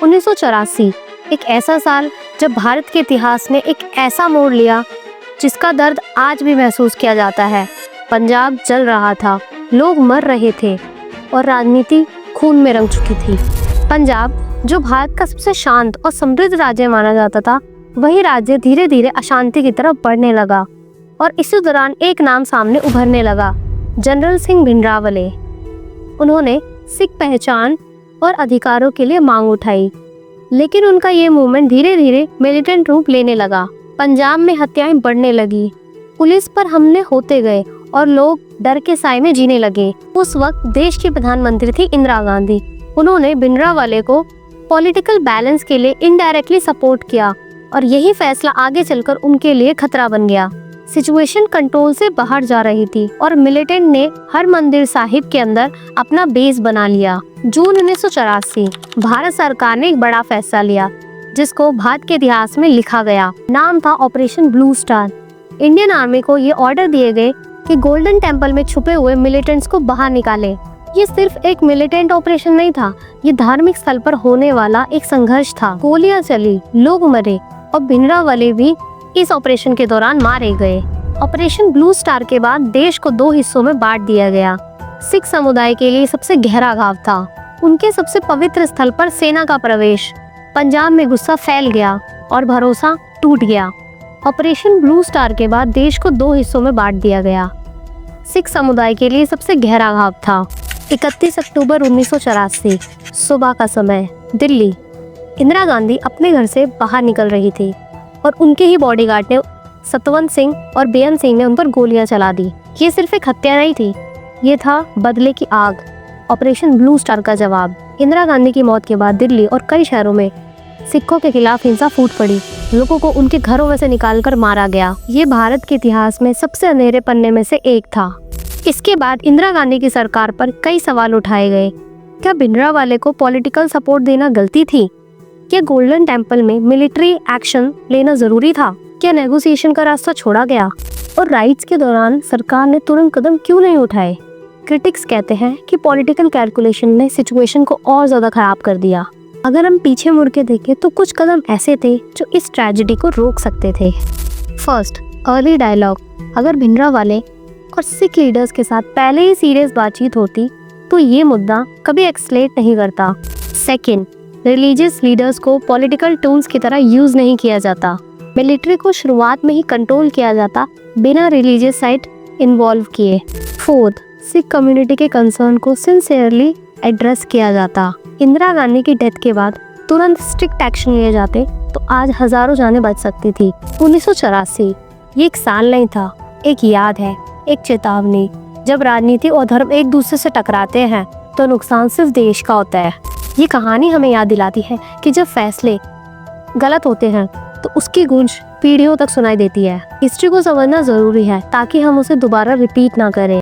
1984 एक ऐसा साल जब भारत के इतिहास ने एक ऐसा मोड़ लिया जिसका दर्द आज भी महसूस किया जाता है। पंजाब जल रहा था, लोग मर रहे थे और राजनीति खून में रंग चुकी थी। पंजाब, जो भारत का सबसे शांत और समृद्ध राज्य माना जाता था, वही राज्य धीरे धीरे अशांति की तरफ बढ़ने लगा। और इसी दौरान एक नाम सामने उभरने लगा, जनरल सिंह भिंडरावाले। उन्होंने सिख पहचान और अधिकारों के लिए मांग उठाई, लेकिन उनका ये मूवमेंट धीरे धीरे मिलिटेंट रूप लेने लगा। पंजाब में हत्याएं बढ़ने लगी, पुलिस पर हमले होते गए और लोग डर के साए में जीने लगे। उस वक्त देश की प्रधानमंत्री थी इंदिरा गांधी। उन्होंने भिंडरावाले को पॉलिटिकल बैलेंस के लिए इनडायरेक्टली सपोर्ट किया और यही फैसला आगे चलकर उनके लिए खतरा बन गया। सिचुएशन कंट्रोल से बाहर जा रही थी और मिलिटेंट ने हरमंदिर साहिब के अंदर अपना बेस बना लिया। जून 1984 भारत सरकार ने एक बड़ा फैसला लिया जिसको भारत के इतिहास में लिखा गया। नाम था operation blue star. Indian army को ये ऑर्डर दिए गए कि गोल्डन टेम्पल में छुपे हुए मिलिटेंट्स को बाहर निकाले। ये सिर्फ एक मिलिटेंट ऑपरेशन नहीं था, ये धार्मिक स्थल पर होने वाला एक संघर्ष था। गोलियां चली, लोग मरे और भिंडरावाले भी इस ऑपरेशन के दौरान मारे गए। ऑपरेशन ब्लू स्टार के बाद देश को दो हिस्सों में बांट दिया गया। सिख समुदाय के लिए सबसे गहरा घाव था, उनके सबसे पवित्र स्थल पर सेना का प्रवेश। पंजाब में गुस्सा फैल गया और भरोसा टूट गया। ऑपरेशन ब्लू स्टार के बाद देश को दो हिस्सों में बांट दिया गया। सिख समुदाय के लिए सबसे गहरा घाव था 31 अक्टूबर 1984 सुबह का समय, दिल्ली। इंदिरा गांधी अपने घर से बाहर निकल रही थी और उनके ही बॉडीगार्ड ने सतवंत सिंह और बेअंत सिंह ने उन पर गोलियां चला दी। ये सिर्फ एक हत्या नहीं थी, ये था बदले की आग, ऑपरेशन ब्लू स्टार का जवाब। इंदिरा गांधी की मौत के बाद दिल्ली और कई शहरों में सिखों के खिलाफ हिंसा फूट पड़ी। लोगों को उनके घरों में से निकालकर मारा गया। ये भारत के इतिहास में सबसे अंधेरे पन्ने में से एक था। इसके बाद इंदिरा गांधी की सरकार पर कई सवाल उठाए गए। क्या भिंडरावाले को पॉलिटिकल सपोर्ट देना गलती थी? क्या गोल्डन टेम्पल में मिलिट्री एक्शन लेना जरूरी था? क्या नेगोशिएशन का रास्ता छोड़ा गया? और राइट्स के दौरान सरकार ने तुरंत कदम क्यों नहीं उठाए? क्रिटिक्स कहते हैं कि पॉलिटिकल कैलकुलेशन ने सिचुएशन को और ज्यादा खराब कर दिया। अगर हम पीछे मुड़ के देखें तो कुछ कदम ऐसे थे जो इस ट्रेजेडी को रोक सकते थे। First, early dialogue. अगर भिंडरावाले और सिख लीडर्स के साथ पहले ही सीरियस बातचीत होती तो ये मुद्दा कभी एक्सलेट नहीं करता। सेकेंड, रिलीजियस लीडर्स को पॉलिटिकल टूल्स की तरह यूज नहीं किया जाता। मिलिट्री को शुरुआत में ही कंट्रोल किया जाता बिना रिलीजियस साइड इन्वॉल्व किए। फोर्थ, सिख कम्युनिटी के कंसर्न को सिंसियरली एड्रेस किया जाता। इंदिरा गांधी की डेथ के बाद तुरंत स्ट्रिक्ट एक्शन लिए जाते तो आज हजारों जानें बच सकती थी। 1984 ये एक साल नहीं था, एक याद है, एक चेतावनी। जब राजनीति और धर्म एक दूसरे से टकराते हैं तो नुकसान सिर्फ देश का होता है। ये कहानी हमें याद दिलाती है कि जब फैसले गलत होते हैं तो उसकी गूंज पीढ़ियों तक सुनाई देती है। हिस्ट्री को समझना जरूरी है ताकि हम उसे दोबारा रिपीट ना करें।